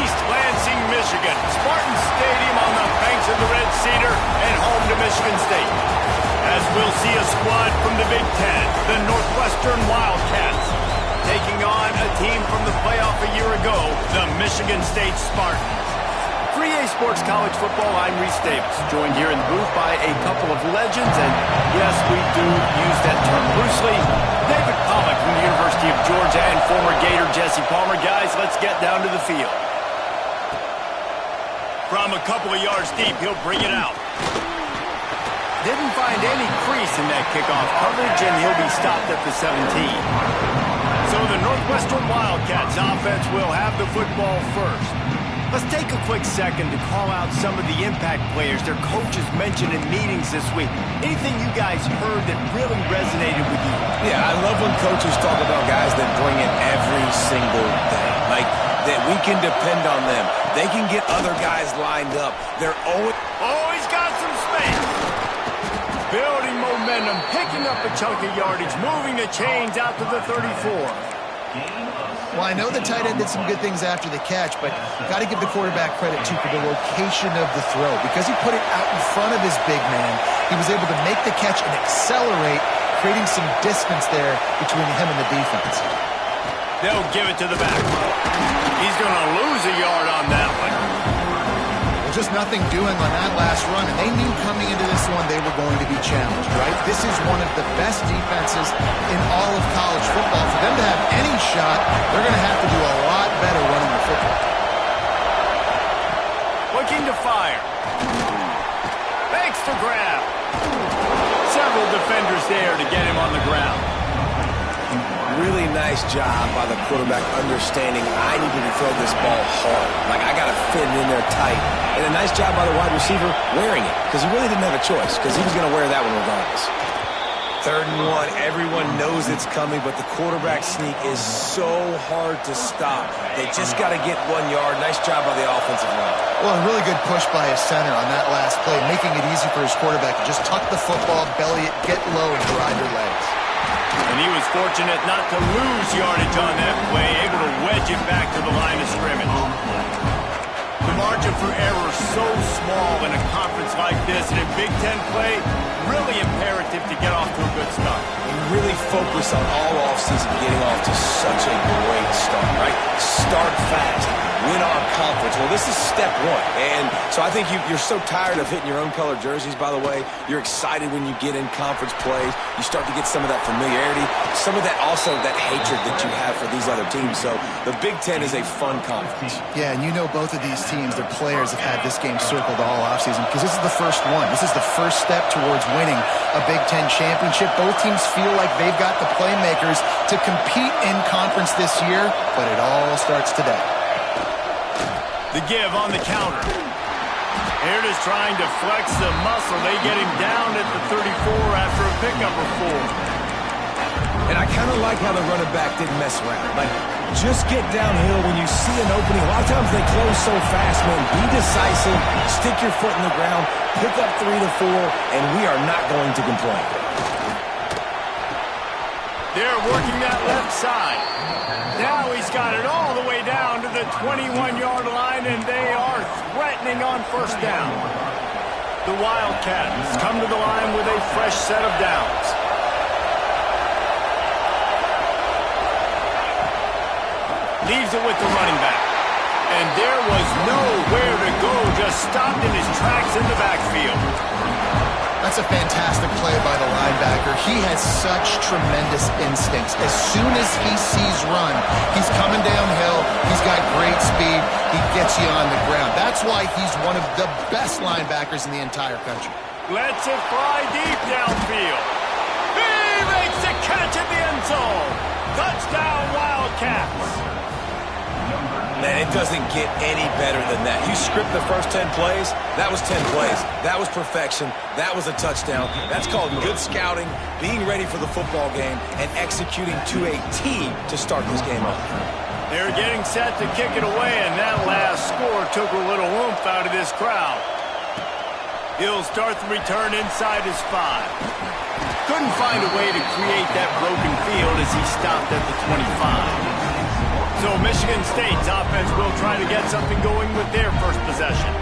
East Lansing, Michigan. Spartan Stadium on the banks of the Red Cedar and home to Michigan State. As we'll see a squad from the Big Ten, the Northwestern Wildcats, taking on a team from the playoff a year ago, the Michigan State Spartans. 3A Sports College Football, I'm Reese Davis, joined here in the booth by a couple of legends, and yes, we do use that term loosely. David Pollock from the University of Georgia and former Gator Jesse Palmer. Guys, let's get down to the field. From a couple of yards deep, he'll bring it out. Didn't find any crease in that kickoff coverage, and he'll be stopped at the 17. So the Northwestern Wildcats offense will have the football first. Let's take a quick second to call out some of the impact players their coaches mentioned in meetings this week. Anything you guys heard that really resonated with you? Yeah, I love when coaches talk about guys that bring it every single day. Like, that we can depend on them. They can get other guys lined up. They're always... Oh, he's got some space. Building momentum, picking up a chunk of yardage, moving the chains out to the 34. Well, I know the tight end did some good things after the catch, but got to give the quarterback credit, too, for the location of the throw. Because he put it out in front of his big man, he was able to make the catch and accelerate, creating some distance there between him and the defense. They'll give it to the back. He's going to lose a yard on that one. Well, just nothing doing on that last run, and they knew coming into this one they were going to be challenged, right? This is one of the best defenses in all of college football. For them to have any shot, they're going to have to do a lot better running the football. Looking to fire. Makes the grab. Several defenders there to get him on the ground. Really nice job by the quarterback understanding I need to throw this ball hard. Like, I got to fit it in there tight. And a nice job by the wide receiver wearing it, because he really didn't have a choice, because he was going to wear that one regardless. 3rd and 1, everyone knows it's coming, but the quarterback sneak is so hard to stop. They just got to get 1 yard. Nice job by the offensive line. Well, a really good push by his center on that last play, making it easy for his quarterback to just tuck the football, belly it, get low, and drive your legs. And he was fortunate not to lose yardage on that play, able to wedge it back to the line of scrimmage. The margin for error so small in a conference like this, and in Big Ten play, really imperative to get off to a good start. We really focus on all offseason getting off to such a great start, right? Start fast, win our conference. Well, this is step 1. And so I think you're so tired of hitting your own color jerseys, by the way. You're excited when you get in conference plays. You start to get some of that familiarity, some of that also that hatred that you have for these other teams. So the Big Ten is a fun conference. Yeah, and you know both of these teams, their players have had this game circled all offseason because this is the first one. This is the first step towards winning a Big Ten championship. Both teams feel like they've got the playmakers to compete in conference this year, but it all starts today. The give on the counter. Here it is trying to flex the muscle. They get him down at the 34 after a pickup of 4. And I kind of like how the running back didn't mess around. Like, just get downhill when you see an opening. A lot of times they close so fast, man. Be decisive, stick your foot in the ground, pick up 3 to 4, and we are not going to complain. They're working that left side. Now he's got it all the way down to the 21-yard line, and they are threatening on 1st down. The Wildcats come to the line with a fresh set of downs. Leaves it with the running back. And there was nowhere to go, just stopped in his tracks in the backfield. That's a fantastic play by the linebacker. He has such tremendous instincts. As soon as he sees run, he's coming downhill. He's got great speed. He gets you on the ground. That's why he's one of the best linebackers in the entire country. Lets it fly deep downfield. He makes the catch at the end zone. Touchdown, Wildcats. Man, it doesn't get any better than that. You script the first 10 plays, that was 10 plays. That was perfection. That was a touchdown. That's called good scouting, being ready for the football game, and executing to a T to start this game off. They're getting set to kick it away, and that last score took a little oomph out of this crowd. He'll start the return inside his 5. Couldn't find a way to create that broken field as he stopped at the 25. So Michigan State's offense will try to get something going with their first possession.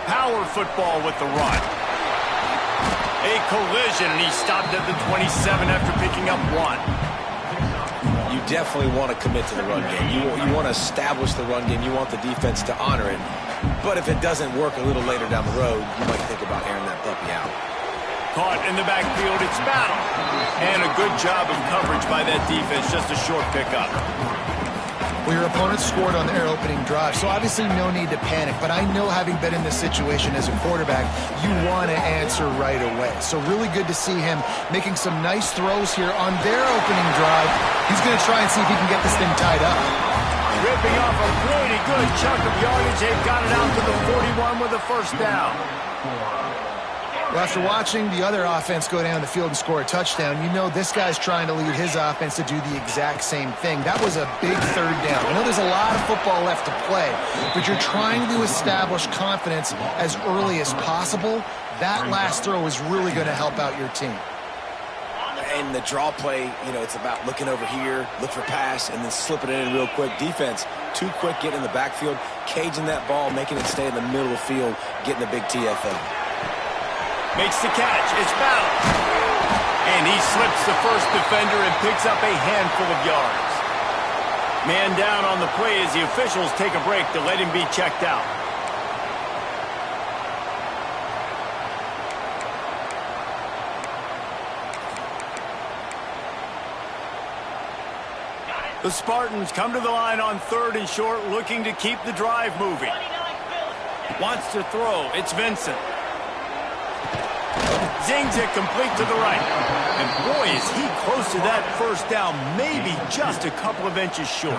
Power football with the run. A collision, and he stopped at the 27 after picking up 1. You definitely want to commit to the run game. You want to establish the run game. You want the defense to honor it. But if it doesn't work a little later down the road, you might think about airing that puppy out. Caught in the backfield, it's Battle. And a good job of coverage by that defense, just a short pickup. Well, your opponent scored on their opening drive, so obviously no need to panic. But I know, having been in this situation as a quarterback, you want to answer right away. So really good to see him making some nice throws here on their opening drive. He's going to try and see if he can get this thing tied up. Ripping off a pretty good chunk of yardage. They've got it out to the 41 with a first down. Well, after watching the other offense go down the field and score a touchdown, you know this guy's trying to lead his offense to do the exact same thing. That was a big third down. I know there's a lot of football left to play, but you're trying to establish confidence as early as possible. That last throw is really going to help out your team. And the draw play, it's about looking over here, look for pass, and then slipping it in real quick. Defense, too quick getting in the backfield, caging that ball, making it stay in the middle of the field, getting a big TFL. Makes the catch. It's Battle. And he slips the first defender and picks up a handful of yards. Man down on the play as the officials take a break to let him be checked out. The Spartans come to the line on 3rd and short, looking to keep the drive moving. Wants to throw. It's Vincent. Zings it complete to the right. And boy, is he close to that first down, maybe just a couple of inches short.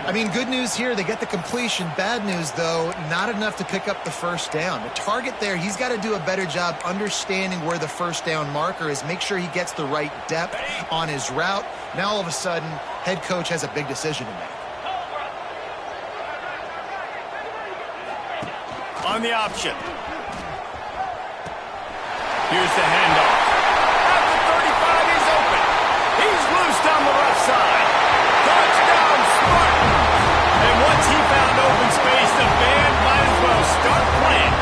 I mean, good news here, they get the completion. Bad news, though, not enough to pick up the first down. The target there, he's got to do a better job understanding where the first down marker is, make sure he gets the right depth on his route. Now, all of a sudden, head coach has a big decision to make. On the option. Here's the handoff. At the 35, he's open. He's loose down the left side. Touchdown, Spartans! And once he found open space, the band might as well start playing.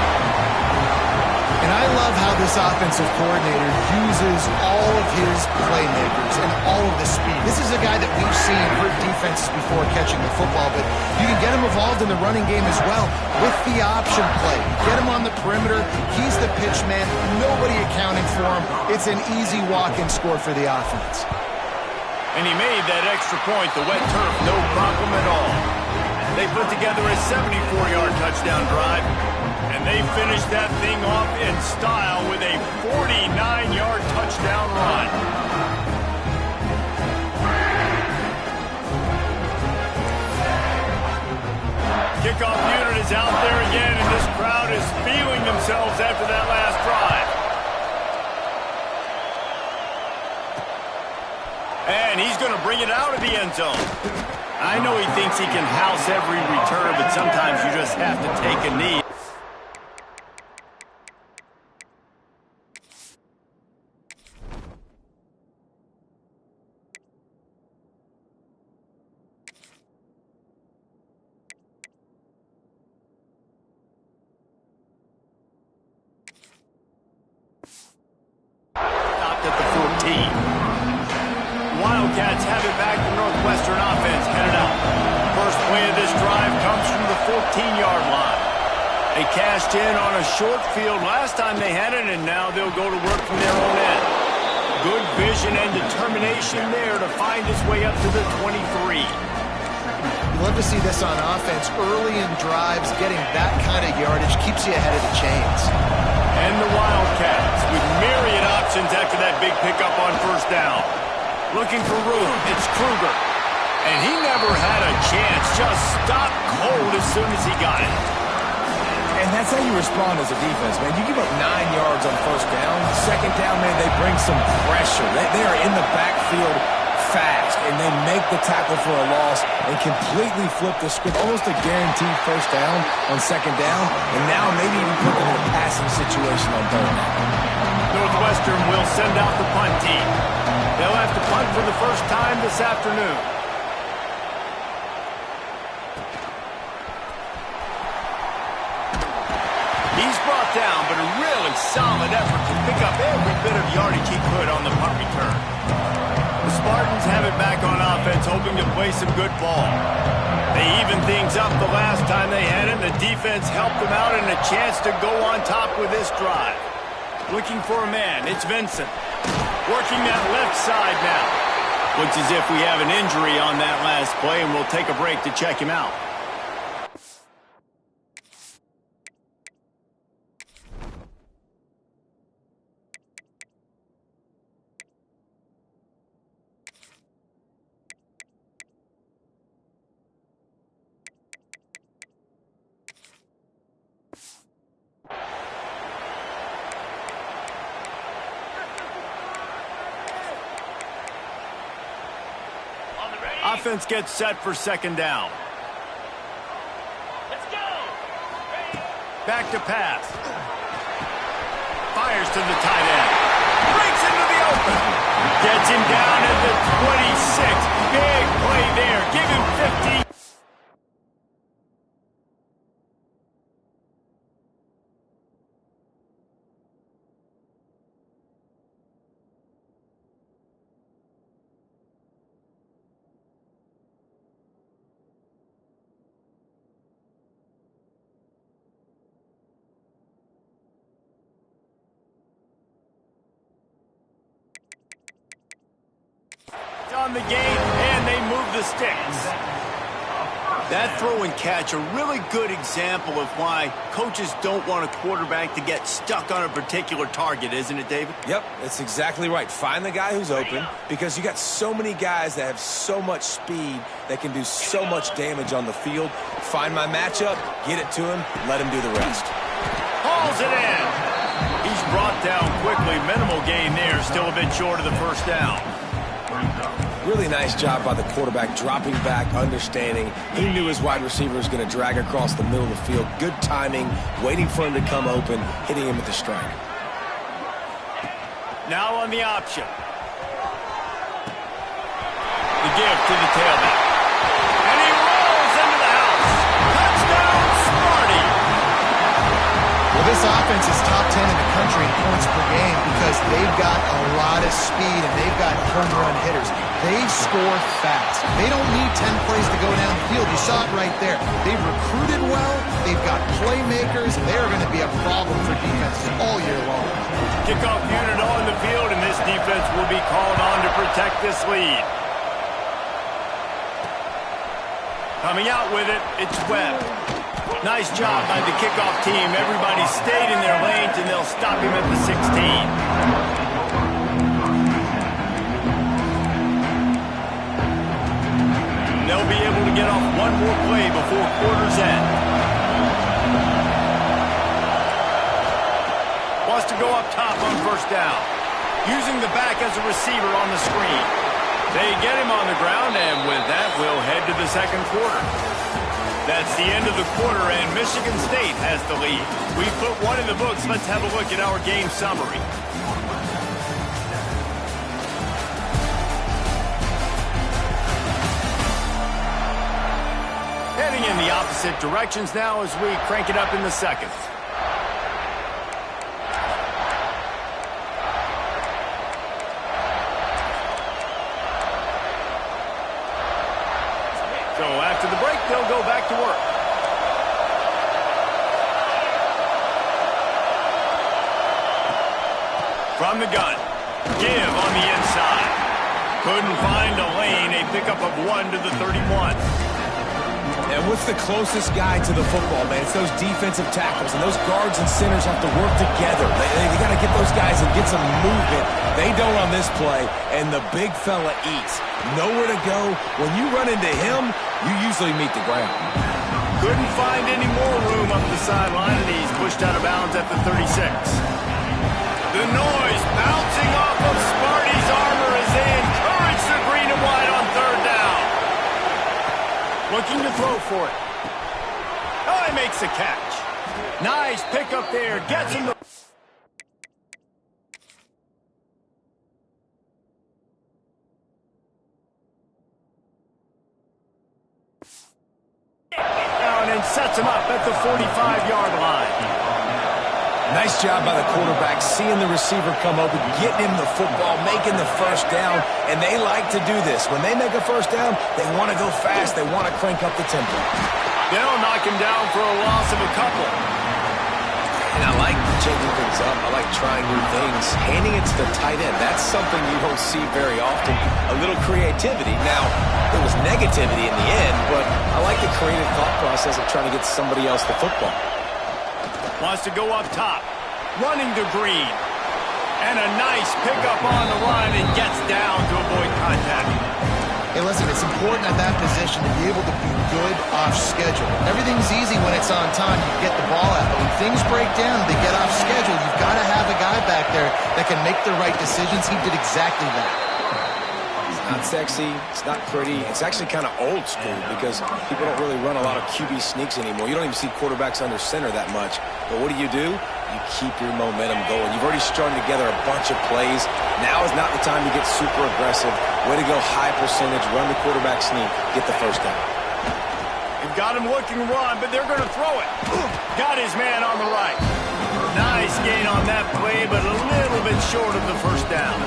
And I love how this offensive coordinator uses all of his playmakers and all of the speed. This is a guy that we've seen hurt defenses before catching the football, but you can get him involved in the running game as well with the option play. Get him on the perimeter. He's the pitch man. Nobody accounting for him. It's an easy walk-in score for the offense. And he made that extra point, the wet turf, no problem at all. They put together a 74-yard touchdown drive, and they finished that thing off in style with a 49-yard touchdown run. Kickoff unit is out there again, and this crowd is feeling themselves after that last drive. And he's going to bring it out of the end zone. I know he thinks he can house every return, but sometimes you just have to take a knee. Stopped at the 14. Wildcats have it back. The Northwestern offense headed out. First play of this drive comes from the 14-yard line. They cashed in on a short field last time they had it, and now they'll go to work from their own end. Good vision and determination there to find his way up to the 23. You love to see this on offense. Early in drives, getting that kind of yardage keeps you ahead of the chains. And the Wildcats with myriad options after that big pickup on first down. Looking for room, it's Kruger. And he never had a chance, just stopped cold as soon as he got it. And that's how you respond as a defense, man. You give up 9 yards on first down. Second down, man, they bring some pressure. They are in the backfield fast, and they make the tackle for a loss and completely flip the script. Almost a guaranteed first down on second down, and now maybe even put them in a passing situation on third down. Northwestern will send out the punt team. They'll have to punt for the first time this afternoon. He's brought down, but a really solid effort to pick up every bit of yardage he could on the punt return. The Spartans have it back on offense, hoping to play some good ball. They evened things up the last time they had it, and the defense helped them out and a chance to go on top with this drive. Looking for a man, it's Vincent. Working that left side now. Looks as if we have an injury on that last play, and we'll take a break to check him out. Offense gets set for second down. Let's go. Back to pass. Fires to the tight end. Breaks into the open. Gets him down at the 26. Big play there. Give him 50. On the game, and they move the sticks. That throw and catch, a really good example of why coaches don't want a quarterback to get stuck on a particular target, isn't it, David? Yep, that's exactly right. Find the guy who's open, because you got so many guys that have so much speed that can do so much damage on the field. Find my matchup, get it to him, let him do the rest. Hauls it in. He's brought down quickly. Minimal gain there, still a bit short of the first down. Really nice job by the quarterback, dropping back, understanding. He knew his wide receiver was going to drag across the middle of the field. Good timing, waiting for him to come open, hitting him with the strike. Now on the option. The give to the tailback. And he rolls into the house. Touchdown, Sparty! Well, this offense is top 10 in the country in points per game because they've got a lot of speed and they've got home run hitters. They score fast. They don't need 10 plays to go down the field. You saw it right there. They've recruited well. They've got playmakers. They're going to be a problem for defenses all year long. Kickoff unit on the field, and this defense will be called on to protect this lead. Coming out with it, it's Webb. Nice job by the kickoff team. Everybody stayed in their lanes, and they'll stop him at the 16. They'll be able to get off one more play before quarter's end. Wants to go up top on first down. Using the back as a receiver on the screen. They get him on the ground, and with that, we'll head to the second quarter. That's the end of the quarter, and Michigan State has the lead. We put one in the books. Let's have a look at our game summary. Heading in the opposite directions now as we crank it up in the second. So after the break, they'll go back to work. From the gun, give on the inside. Couldn't find a lane, a pickup of 1 to the 31. And what's the closest guy to the football, man? It's those defensive tackles, and those guards and centers have to work together. They got to get those guys and get some movement. They don't on this play, and the big fella eats. Nowhere to go. When you run into him, you usually meet the ground. Couldn't find any more room up the sideline, and he's pushed out of bounds at the 36. The noise bouncing off of Sparty's armor as they encourage the green and white on third down. Looking to throw for it. Oh, he makes the catch. Nice pick up there. Gets him the... and sets him up at the 45-yard line. Nice job by the quarterback, seeing the receiver come open, getting him the football, making the first down, and they like to do this. When they make a first down, they want to go fast. They want to crank up the tempo. They'll knock him down for a loss of a couple. And I like changing things up. I like trying new things. Handing it to the tight end, that's something you don't see very often. A little creativity. Now, there was negativity in the end, but I like the creative thought process of trying to get somebody else the football. Wants to go up top. Running to Green. And a nice pickup on the run and gets down to avoid contact. Hey, listen, it's important at that position to be able to be good off schedule. Everything's easy when it's on time. You get the ball out. But when things break down, they get off schedule. You've got to have a guy back there that can make the right decisions. He did exactly that. It's not sexy. It's not pretty. It's actually kind of old school because people don't really run a lot of QB sneaks anymore. You don't even see quarterbacks under center that much. But what do? You keep your momentum going. You've already strung together a bunch of plays. Now is not the time to get super aggressive. Way to go high percentage, run the quarterback sneak, get the first down. They've got him looking run, but they're going to throw it. Got his man on the right. Nice gain on that play, but a little bit short of the first down.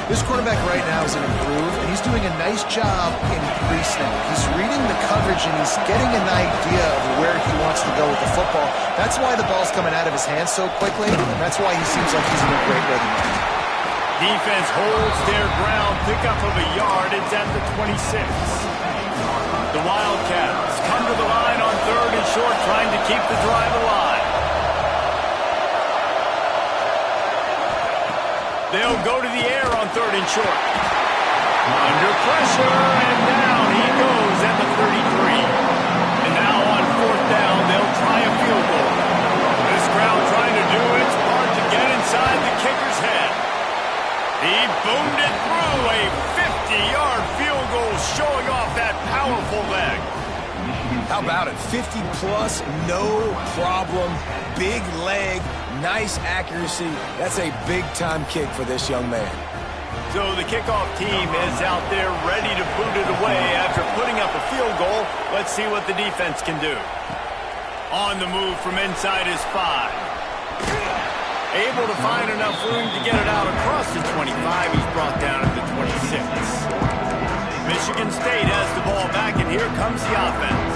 This quarterback right now is an improve, and he's doing a nice job in pre-snap. He's reading the coverage, and he's getting an idea of where he wants to go with the football. That's why the ball's coming out of his hands so quickly, and that's why he seems like he's in a great rhythm. Defense holds their ground, pickup of a yard. It's at the 26. The Wildcats come to the line on third and short, trying to keep the drive alive. They'll go to the air on third and short. Under pressure, and down he goes at the 33. And now on fourth down, they'll try a field goal. This crowd trying to do its part to get inside the kicker's head. He boomed it through a 50-yard field goal, showing off that powerful leg. How about it? 50-plus, no problem, big leg, nice accuracy. That's a big-time kick for this young man. So the kickoff team is out there ready to boot it away after putting up a field goal. Let's see what the defense can do. On the move from inside his 5. Able to find enough room to get it out across the 25. He's brought down at the 26. Michigan State has the ball back, and here comes the offense.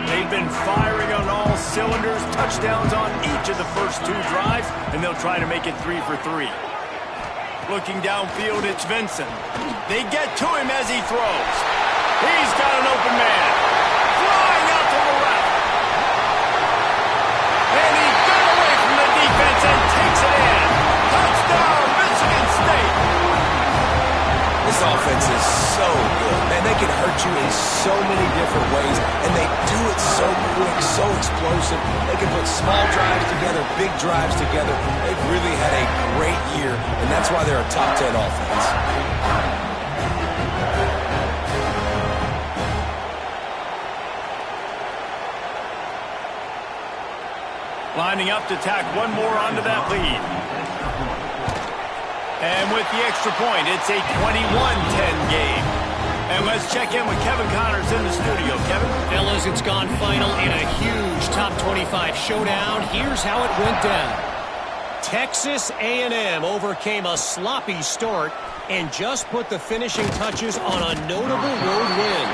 They've been firing on all cylinders, touchdowns on each of the first 2 drives, and they'll try to make it 3 for 3. Looking downfield, it's Vincent. They get to him as he throws. He's got an open man. Flying out to the left. And he got away from the defense and takes it in. Touchdown, Michigan State. This offense is so good. Man, they can hurt you in so many different ways, and they do it so quick, so explosive. They can put small drives together, big drives together. They've really had a great year, and that's why they're a top 10 offense. Lining up to tack one more onto that lead. And with the extra point, it's a 21-10 game. And let's check in with Kevin Connors in the studio. Kevin? Fellas, it's gone final in a huge top 25 showdown. Here's how it went down. Texas A&M overcame a sloppy start and just put the finishing touches on a notable road win.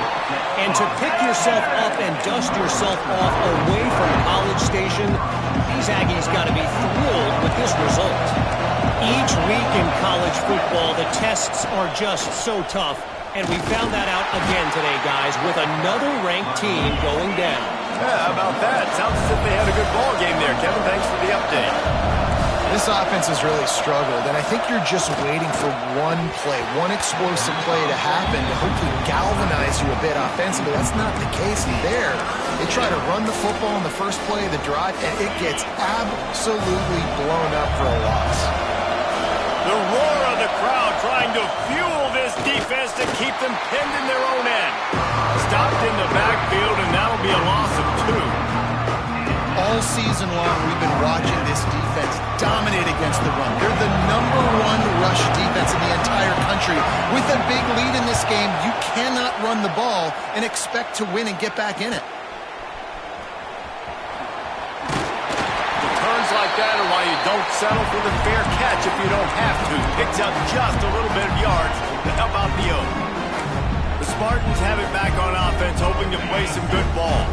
And to pick yourself up and dust yourself off away from College Station, these Aggies got to be thrilled with this result. Each week in college football, the tests are just so tough, and we found that out again today, guys, with another ranked team going down. Yeah, how about that? Sounds as if they had a good ball game there, Kevin. Thanks for the update. This offense has really struggled, and I think you're just waiting for one play, one explosive play to happen to hopefully galvanize you a bit offensively. That's not the case there. They try to run the football in the first play of the drive, and it gets absolutely blown up for a loss. The roar of the crowd trying to fuel this defense to keep them pinned in their own end. Stopped in the backfield, and that'll be a loss of 2. All season long, we've been watching this defense dominate against the run. They're the #1 rush defense in the entire country. With a big lead in this game, you cannot run the ball and expect to win and get back in it. Returns like that are why you don't settle for the fair catch if you don't have to. Picks up just a little bit of yards to help out the O. The Spartans have it back on offense, hoping to play some good ball.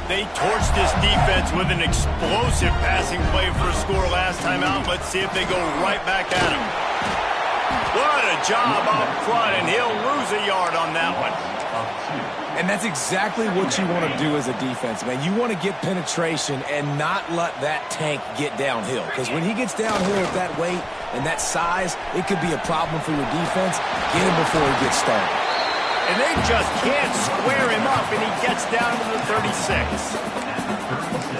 They torched this defense with an explosive passing play for a score last time out. Let's see if they go right back at him. What a job up front, and he'll lose a yard on that one. And that's exactly what you want to do as a defense, man. You want to get penetration and not let that tank get downhill. Because when he gets downhill at that weight and that size, it could be a problem for your defense. Get him before he gets started. And they just can't square him up, and he gets down to the 36.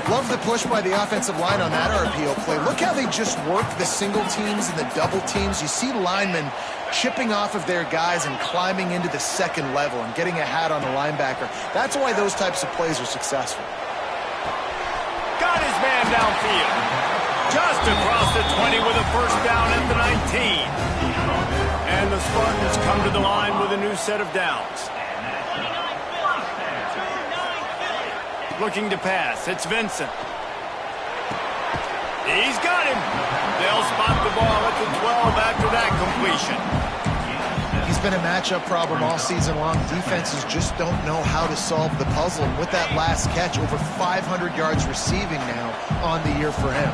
Love the push by the offensive line on that RPO play. Look how they just work the single teams and the double teams. You see linemen chipping off of their guys and climbing into the second level and getting a hat on the linebacker. That's why those types of plays are successful. Got his man downfield. Just across the 20 with a first down at the 19. And the Spartans come to the line with a new set of downs. Looking to pass. It's Vincent. He's got him. They'll spot the ball at the 12 after that completion. He's been a matchup problem all season long. Defenses just don't know how to solve the puzzle. And with that last catch, over 500 yards receiving now on the year for him.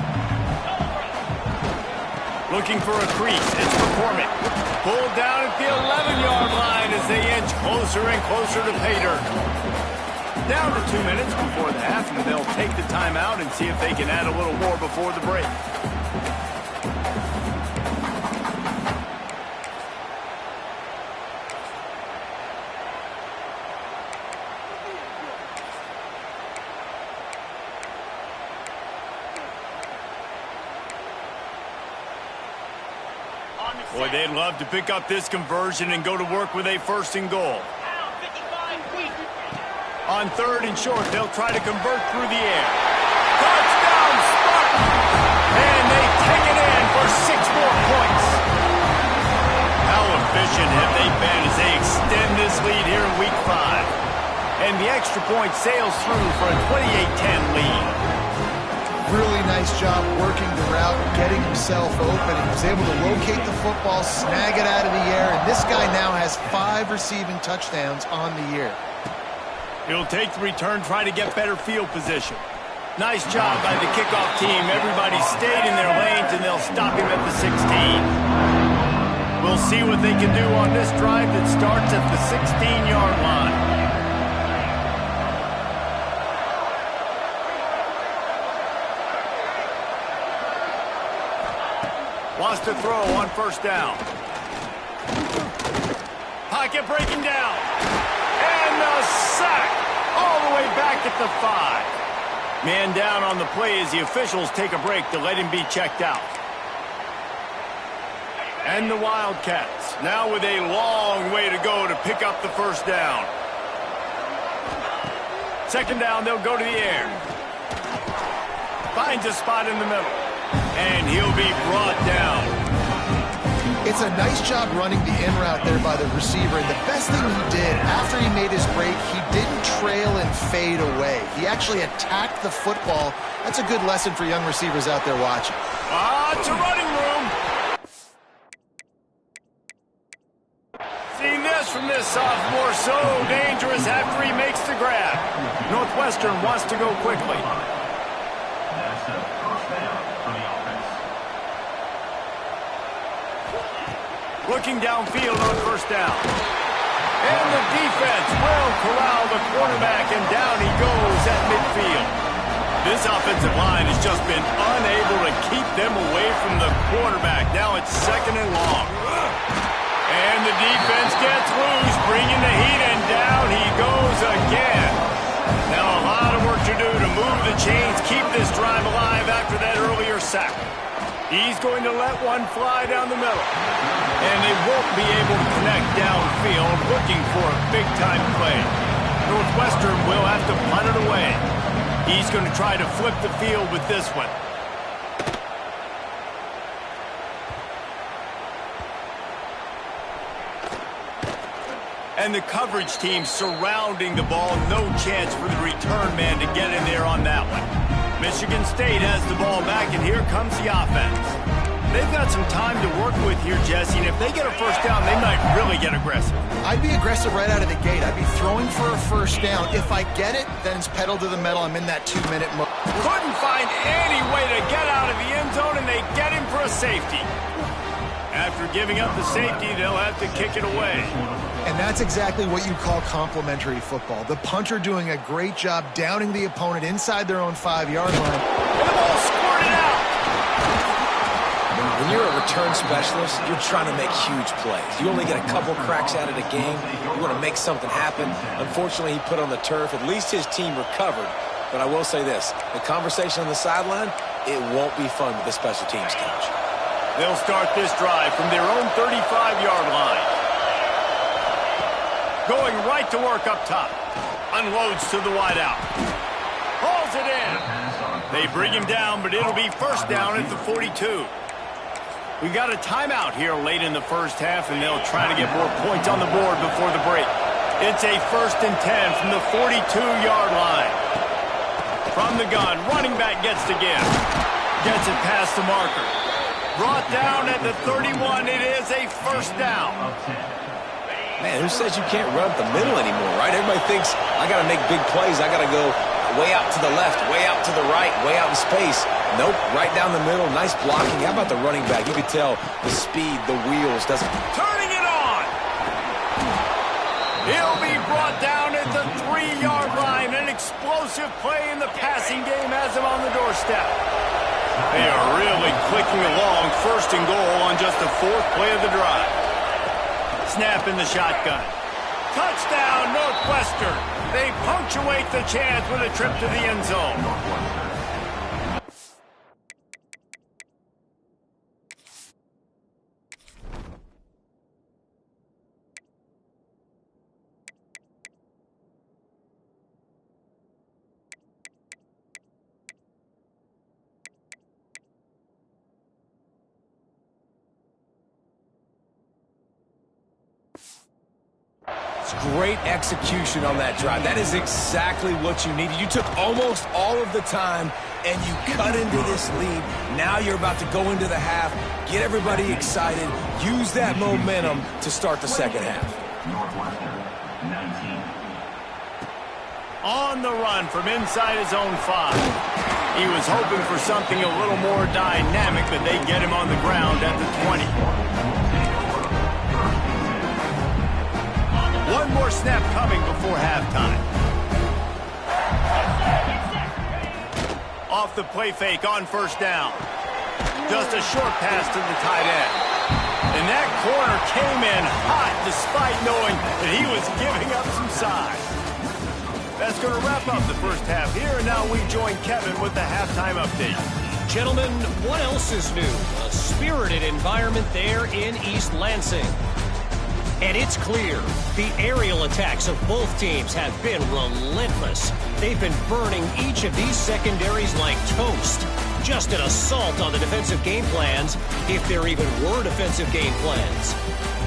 Looking for a crease. It's McCormick. Pulled down at the 11-yard line as they inch closer and closer to pay dirt. Down to 2 minutes before the half, and they'll take the timeout and see if they can add a little more before the break. Boy, they'd love to pick up this conversion and go to work with a 1st and goal. On 3rd and short, they'll try to convert through the air. Touchdown, Spartans! And they take it in for 6 more points. How efficient have they been as they extend this lead here in Week 5? And the extra point sails through for a 28-10 lead. Really nice job working the route, getting himself open, and was able to locate the football, snag it out of the air, and this guy now has 5 receiving touchdowns on the year. He'll take the return, try to get better field position. Nice job by the kickoff team. Everybody stayed in their lanes, and they'll stop him at the 16. We'll see what they can do on this drive that starts at the 16-yard line. Wants to throw on 1st down. Pocket breaking down. And the sack all the way back at the 5. Man down on the play as the officials take a break to let him be checked out. And the Wildcats now with a long way to go to pick up the 1st down. 2nd down, they'll go to the air. Finds a spot in the middle. And he'll be brought down. It's a nice job running the in route there by the receiver. And the best thing he did after he made his break, he didn't trail and fade away. He actually attacked the football. That's a good lesson for young receivers out there watching. It's a running room. See this from this sophomore. So dangerous after he makes the grab. Northwestern wants to go quickly. Looking downfield on 1st down. And the defense will corral the quarterback, and down he goes at midfield. This offensive line has just been unable to keep them away from the quarterback. Now it's 2nd and long. And the defense gets loose, bringing the heat, and down he goes again. Now a lot of work to do to move the chains, keep this drive alive after that earlier sack. He's going to let one fly down the middle. And they won't be able to connect downfield, looking for a big-time play. Northwestern will have to punt it away. He's going to try to flip the field with this one. And the coverage team surrounding the ball. No chance for the return man to get in there on that one. Michigan State has the ball back, and here comes the offense. They've got some time to work with here, Jesse, and if they get a first down, they might really get aggressive. I'd be aggressive right out of the gate. I'd be throwing for a first down. If I get it, then it's pedal to the metal. I'm in that 2-minute mode. Couldn't find any way to get out of the end zone, and they get him for a safety. After giving up the safety, they'll have to kick it away. And that's exactly what you call complementary football. The punter doing a great job downing the opponent inside their own 5-yard line. And the ball squirted out. When you're a return specialist, you're trying to make huge plays. You only get a couple cracks at it a game. You want to make something happen. Unfortunately, he put on the turf. At least his team recovered. But I will say this, the conversation on the sideline, it won't be fun with the special teams coach. They'll start this drive from their own 35-yard line. Going right to work up top. Unloads to the wideout. Hauls it in. They bring him down, but it'll be first down at the 42. We got a timeout here late in the first half, and they'll try to get more points on the board before the break. It's a 1st and 10 from the 42-yard line. From the gun, running back gets to give. Gets it past the marker. Brought down at the 31. It is a first down. Man, who says you can't run up the middle anymore, right? Everybody thinks, I got to make big plays. I got to go way out to the left, way out to the right, way out in space. Nope, right down the middle. Nice blocking. How about the running back? You can tell the speed, the wheels. Turning it on. He'll be brought down at the 3-yard line. An explosive play in the passing game has him on the doorstep. They are really clicking along. 1st and goal on just the 4th play of the drive. Snap in the shotgun. Touchdown, Northwestern. They punctuate the chance with a trip to the end zone. Great execution on that drive. That is exactly what you needed. You took almost all of the time, and you cut into this lead. Now you're about to go into the half, get everybody excited, use that momentum to start the second half. On the run from inside his own 5. He was hoping for something a little more dynamic, but they get him on the ground at the 20. One more snap coming before halftime. Off the play fake on first down. Just a short pass to the tight end. And that corner came in hot despite knowing that he was giving up some size. That's going to wrap up the first half here, and now we join Kevin with the halftime update. Gentlemen, what else is new? A spirited environment there in East Lansing. And it's clear, the aerial attacks of both teams have been relentless. They've been burning each of these secondaries like toast. Just an assault on the defensive game plans, if there even were defensive game plans.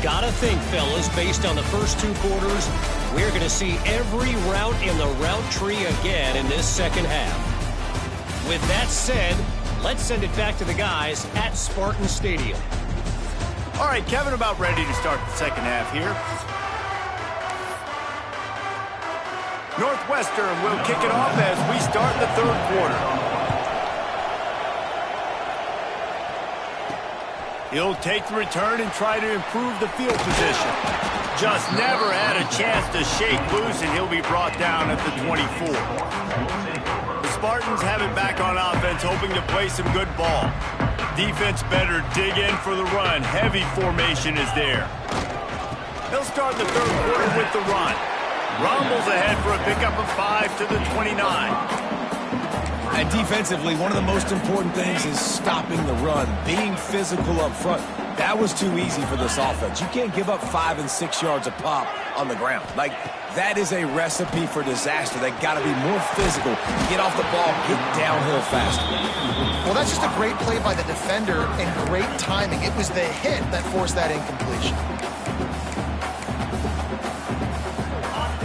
Gotta think, fellas, based on the first 2 quarters, we're going to see every route in the route tree again in this second half. With that said, let's send it back to the guys at Spartan Stadium. All right, Kevin, about ready to start the second half here. Northwestern will kick it off as we start the third quarter. He'll take the return and try to improve the field position. Just never had a chance to shake loose, and he'll be brought down at the 24. The Spartans have it back on offense, hoping to play some good ball. Defense better dig in for the run. Heavy formation is there. They'll start the third quarter with the run. Rumbles ahead for a pickup of 5 to the 29. And defensively, one of the most important things is stopping the run, being physical up front. That was too easy for this offense. You can't give up 5 and 6 yards a pop on the ground. Like, that is a recipe for disaster. They got to be more physical, get off the ball, get downhill faster. Well, that's just a great play by the defender and great timing. It was the hit that forced that incompletion.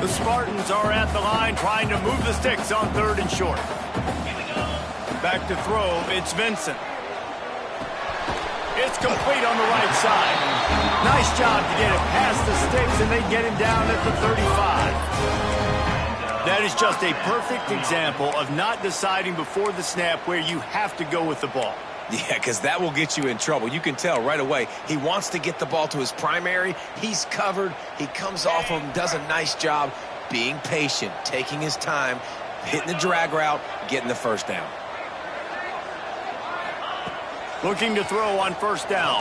The Spartans are at the line trying to move the sticks on 3rd and short. Back to throw, it's Vincent. It's complete on the right side. Nice job to get it past the sticks, and they get him down at the 35. That is just a perfect example of not deciding before the snap where you have to go with the ball. Yeah, because that will get you in trouble. You can tell right away he wants to get the ball to his primary. He's covered. He comes off him, does a nice job being patient, taking his time, hitting the drag route, getting the first down. Looking to throw on 1st down.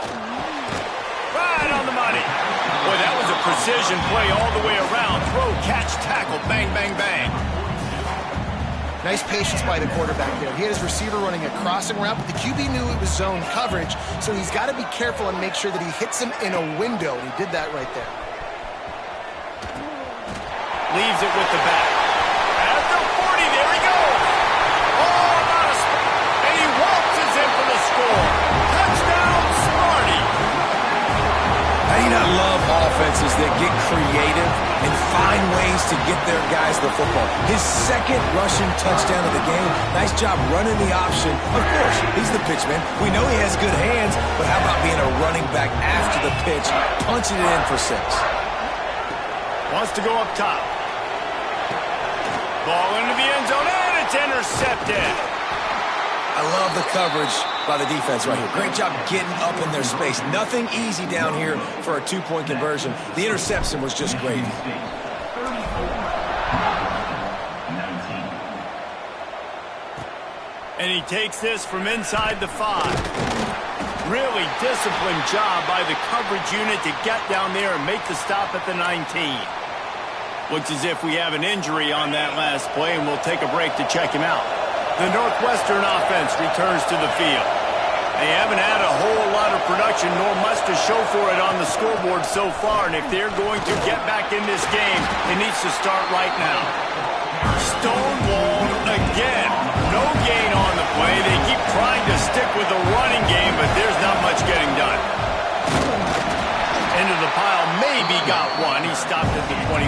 Right on the money. Boy, that was a precision play all the way around. Throw, catch, tackle, bang, bang, bang. Nice patience by the quarterback there. He had his receiver running a crossing route, but the QB knew it was zone coverage, so he's got to be careful and make sure that he hits him in a window, and he did that right there. Leaves it with the back. At the 40, there he goes. Oh, about a spot. And he waltzes in for the score. Touchdown, Sparty. How do you not love offenses that get creative and find ways to get their guys the football? His 2nd rushing touchdown of the game. Nice job running the option. Of course, he's the pitchman. We know he has good hands, but how about being a running back after the pitch, punching it in for 6? Wants to go up top. Ball into the end zone, and it's intercepted. I love the coverage by the defense right here. Great job getting up in their space. Nothing easy down here for a 2-point conversion. The interception was just great. And he takes this from inside the 5. Really disciplined job by the coverage unit to get down there and make the stop at the 19. Looks as if we have an injury on that last play, and we'll take a break to check him out. The Northwestern offense returns to the field. They haven't had a whole lot of production, nor much to show for it on the scoreboard so far, and if they're going to get back in this game, it needs to start right now. Stonewalled again. No gain on the play. They keep trying to stick with the running game, but there's not much getting done. Into the pile, maybe got one. He stopped at the 21.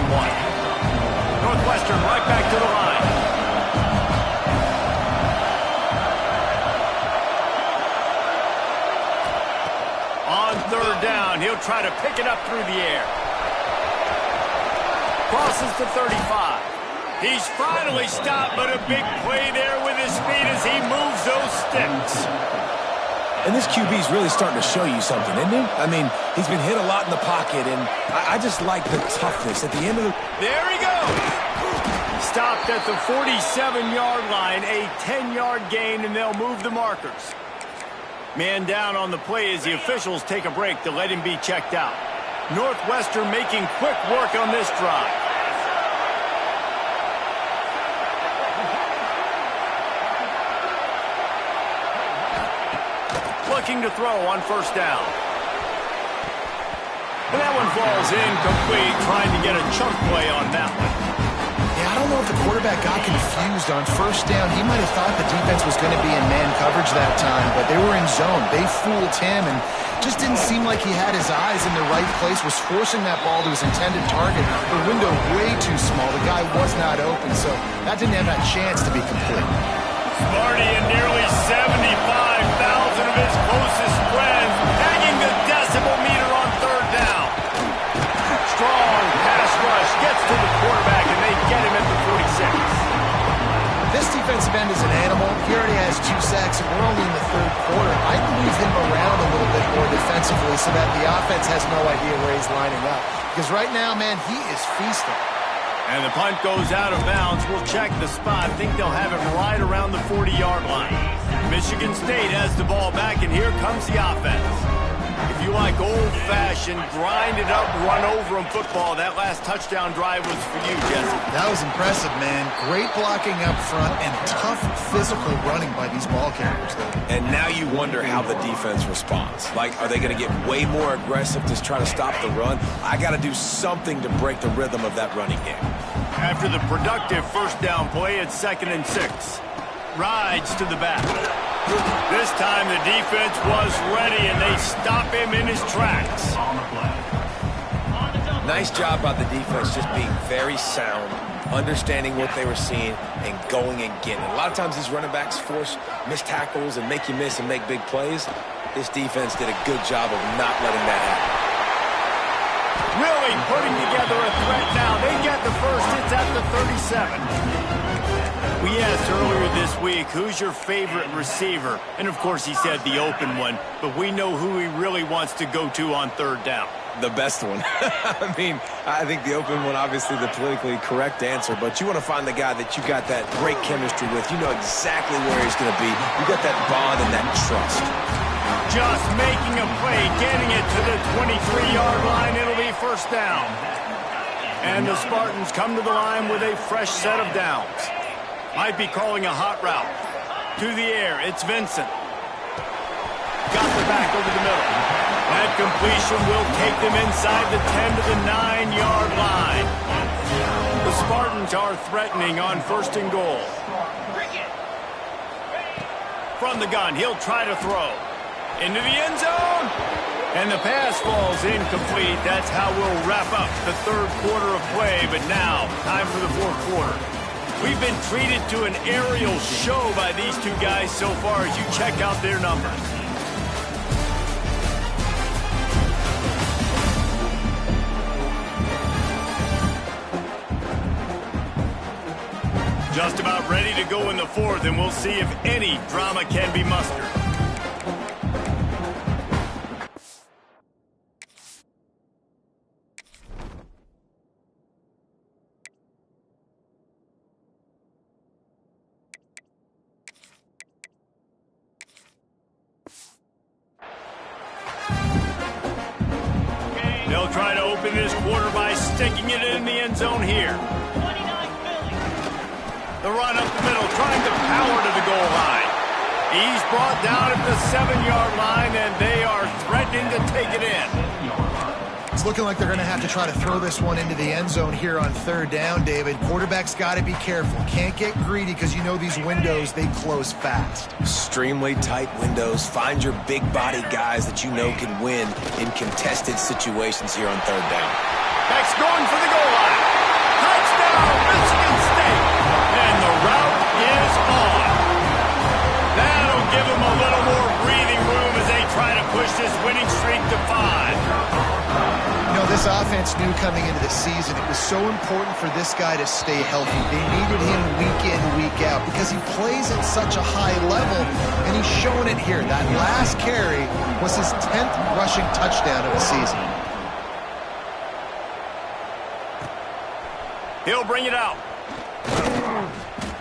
Northwestern right back to the line. On 3rd down, he'll try to pick it up through the air. Crosses to 35. He's finally stopped, but a big play there with his speed as he moves those sticks. And this QB's really starting to show you something, isn't he? I mean, he's been hit a lot in the pocket, and I just like the toughness at the end of the... There he goes! Stopped at the 47-yard line, a 10-yard gain, and they'll move the markers. Man down on the play as the officials take a break to let him be checked out. Northwestern making quick work on this drive. Looking to throw on 1st down. And that one falls incomplete, trying to get a chunk play on that one. Yeah, I don't know if the quarterback got confused on 1st down. He might have thought the defense was going to be in man coverage that time, but they were in zone. They fooled him and just didn't seem like he had his eyes in the right place, was forcing that ball to his intended target. The window way too small. The guy was not open, so that didn't have that chance to be complete. Sparty and nearly 75,000 of his closest friends hanging the decibel meter on 3rd down. Strong pass rush gets to the quarterback, and they get him at the 46. This defensive end is an animal. He already has 2 sacks, and we're only in the 3rd quarter. I'd move him around a little bit more defensively so that the offense has no idea where he's lining up. Because right now, man, he is feasting. And the punt goes out of bounds. We'll check the spot. I think they'll have it right around the 40-yard line. Michigan State has the ball back, and here comes the offense. If you like old-fashioned, grind-it-up, run-over-'em football, that last touchdown drive was for you, Jesse. That was impressive, man. Great blocking up front and tough physical running by these ball carriers, though. And now you wonder how the defense responds. Like, are they going to get way more aggressive to try to stop the run? I got to do something to break the rhythm of that running game. After the productive first down play, it's 2nd and 6. Rides to the back. This time the defense was ready, and they stop him in his tracks. Nice job by the defense just being very sound, understanding what they were seeing, and going and getting it. A lot of times these running backs force missed tackles and make you miss and make big plays. This defense did a good job of not letting that happen. Really putting together a threat now. They get the first. It's at the 37. We asked earlier this week, who's your favorite receiver? And, of course, he said the open one. But we know who he really wants to go to on 3rd down. The best one. I mean, I think the open one, obviously the politically correct answer. But you want to find the guy that you got that great chemistry with. You know exactly where he's going to be. You got that bond and that trust. Just making a play, getting it to the 23-yard line. It'll be 1st down. And the Spartans come to the line with a fresh set of downs. Might be calling a hot route. To the air, it's Vincent. Got the back over the middle. That completion will take them inside the 10 to the 9-yard line. The Spartans are threatening on 1st and goal. From the gun, he'll try to throw. Into the end zone. And the pass falls incomplete. That's how we'll wrap up the 3rd quarter of play. But now, time for the 4th quarter. We've been treated to an aerial show by these two guys so far as you check out their numbers. Just about ready to go in the 4th, and we'll see if any drama can be mustered. They'll try to open this quarter by sticking it in the end zone here. The run up the middle, trying to power to the goal line. He's brought down at the 7-yard line, and they are threatening to take it in. It's looking like they're going to have to try to throw this one into the end zone here on 3rd down, David. Quarterback's got to be careful. Can't get greedy because you know these windows, they close fast. Extremely tight windows. Find your big-body guys that you know can win in contested situations here on 3rd down. Beck's going for the goal line. Touchdown, Michigan State. And the route is on. That'll give them a little more breathing room as they try to push this winning streak to 5. You know, this offense knew coming into the season it was so important for this guy to stay healthy. They needed him week in, week out because he plays at such a high level, and he's showing it here. That last carry was his 10th rushing touchdown of the season. He'll bring it out.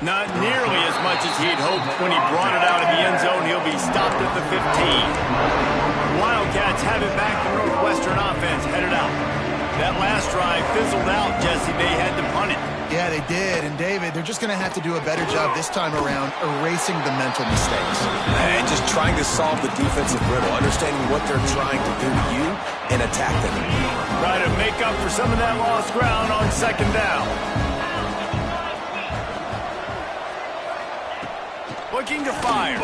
Not nearly as much as he'd hoped when he brought it out of the end zone. He'll be stopped at the 15. Wildcats have it back. The Northwestern offense headed out. That last drive fizzled out, Jesse. They had to punt it. Yeah, they did. And, David, they're just going to have to do a better job this time around erasing the mental mistakes. And just trying to solve the defensive riddle, understanding what they're trying to do to you and attack them. Try to make up for some of that lost ground on 2nd down. Looking to fire.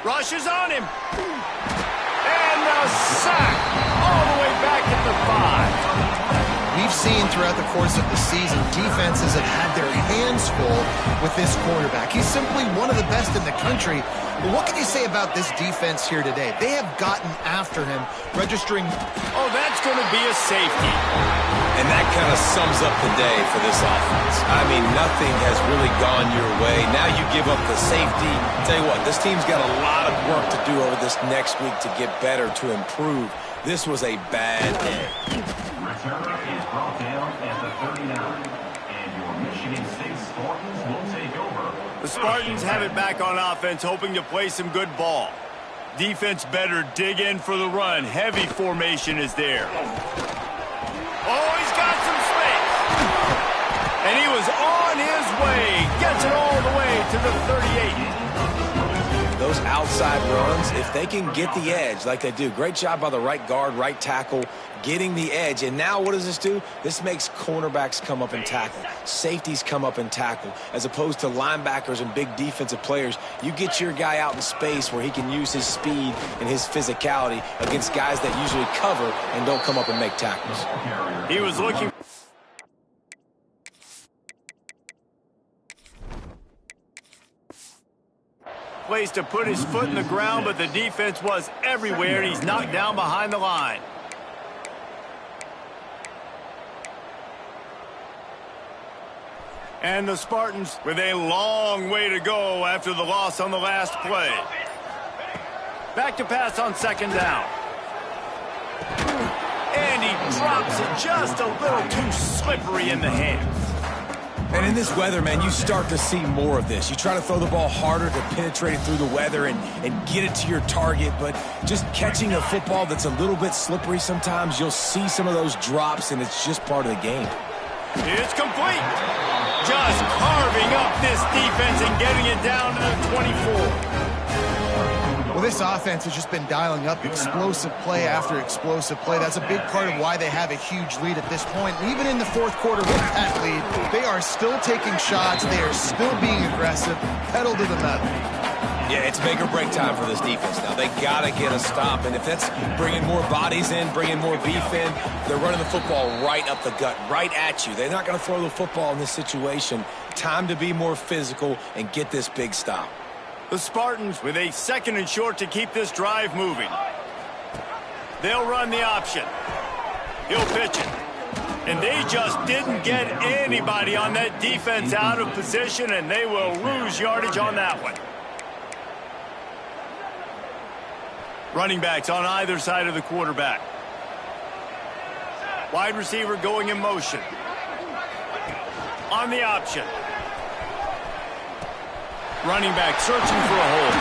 Rushes on him. And a sack all the way back at the 5. We've seen throughout the course of the season, defenses have had their hands full with this quarterback. He's simply one of the best in the country. But what can you say about this defense here today? They have gotten after him, registering... Oh, that's going to be a safety. And that kind of sums up the day for this offense. I mean, nothing has really gone your way. Now you give up the safety. Tell you what, this team's got a lot of work to do over this next week to get better, to improve. This was a bad day. Returner is brought down at the 39. And your Michigan State Spartans will take over. The Spartans have it back on offense, hoping to play some good ball. Defense better dig in for the run. Heavy formation is there. Oh, he's got some space. And he was on his way. Gets it all the way to the 38. Those outside runs, if they can get the edge like they do, great job by the right guard, right tackle, getting the edge. And now what does this do? This makes cornerbacks come up and tackle. Safeties come up and tackle. As opposed to linebackers and big defensive players, you get your guy out in space where he can use his speed and his physicality against guys that usually cover and don't come up and make tackles. He was looking. Place to put his foot in the ground, but the defense was everywhere, and he's knocked down behind the line. And the Spartans with a long way to go after the loss on the last play. Back to pass on second down. And he drops it just a little too slippery in the hands. And in this weather, man, you start to see more of this. You try to throw the ball harder to penetrate it through the weather and get it to your target, but just catching a football that's a little bit slippery sometimes, you'll see some of those drops, and it's just part of the game. It's complete. Just carving up this defense and getting it down to the 24. Well, this offense has just been dialing up explosive play after explosive play. That's a big part of why they have a huge lead at this point. And even in the fourth quarter with that lead, they are still taking shots. They are still being aggressive, pedal to the metal. Yeah, it's make or break time for this defense now. They got to get a stop, and if that's bringing more bodies in, bringing more beef in, they're running the football right up the gut, right at you. They're not going to throw the football in this situation. Time to be more physical and get this big stop. The Spartans with a second and short to keep this drive moving. They'll run the option. He'll pitch it. And they just didn't get anybody on that defense out of position, and they will lose yardage on that one. Running backs on either side of the quarterback. Wide receiver going in motion. On the option. Running back searching for a hole.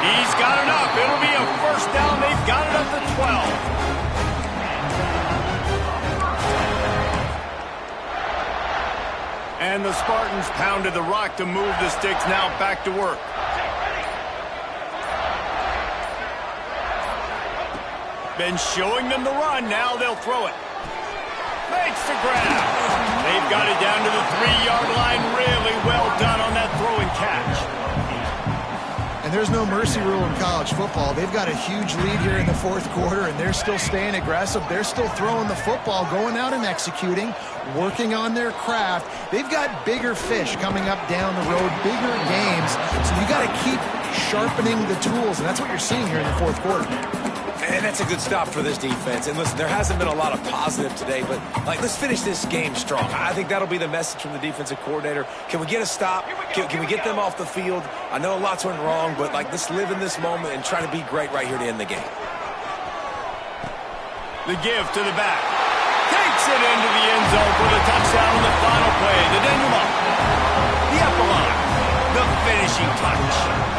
He's got enough. It'll be a first down. They've got it up to 12. And the Spartans pounded the rock to move the sticks. Now back to work. Been showing them the run. Now they'll throw it. Makes the grab. They've got it down to the 3-yard line. Really well done on that throw and catch. And there's no mercy rule in college football. They've got a huge lead here in the fourth quarter, and they're still staying aggressive. They're still throwing the football, going out and executing, working on their craft. They've got bigger fish coming up down the road, bigger games. So you got to keep sharpening the tools, and that's what you're seeing here in the fourth quarter. And that's a good stop for this defense. And listen, there hasn't been a lot of positive today, but let's finish this game strong. I think that'll be the message from the defensive coordinator. Can we get a stop? Can we get them off the field? I know lots went wrong, but let's live in this moment and try to be great right here to end the game. The give to the back. Takes it into the end zone for the touchdown on the final play. The denouement. The epilogue. The finishing touch.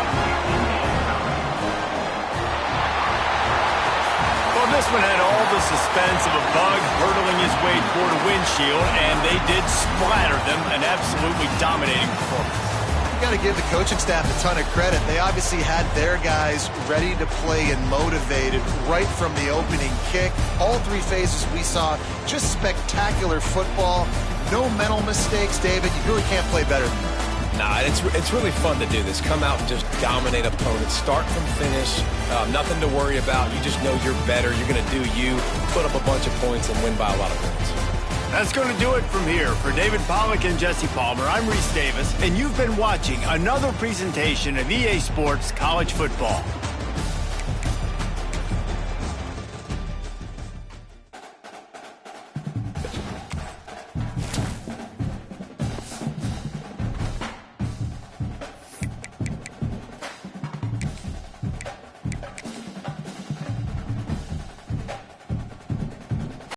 This one had all the suspense of a bug hurtling his way toward a windshield, and they did splatter them, an absolutely dominating performance. You got to give the coaching staff a ton of credit. They obviously had their guys ready to play and motivated right from the opening kick. All three phases we saw, just spectacular football. No mental mistakes, David. You really can't play better than that. Nah, it's really fun to do this. Come out and just dominate opponents. Start from finish. Nothing to worry about. You just know you're better. You're going to do you, put up a bunch of points, and win by a lot of points. That's going to do it from here. For David Pollack and Jesse Palmer, I'm Reese Davis, and you've been watching another presentation of EA Sports College Football.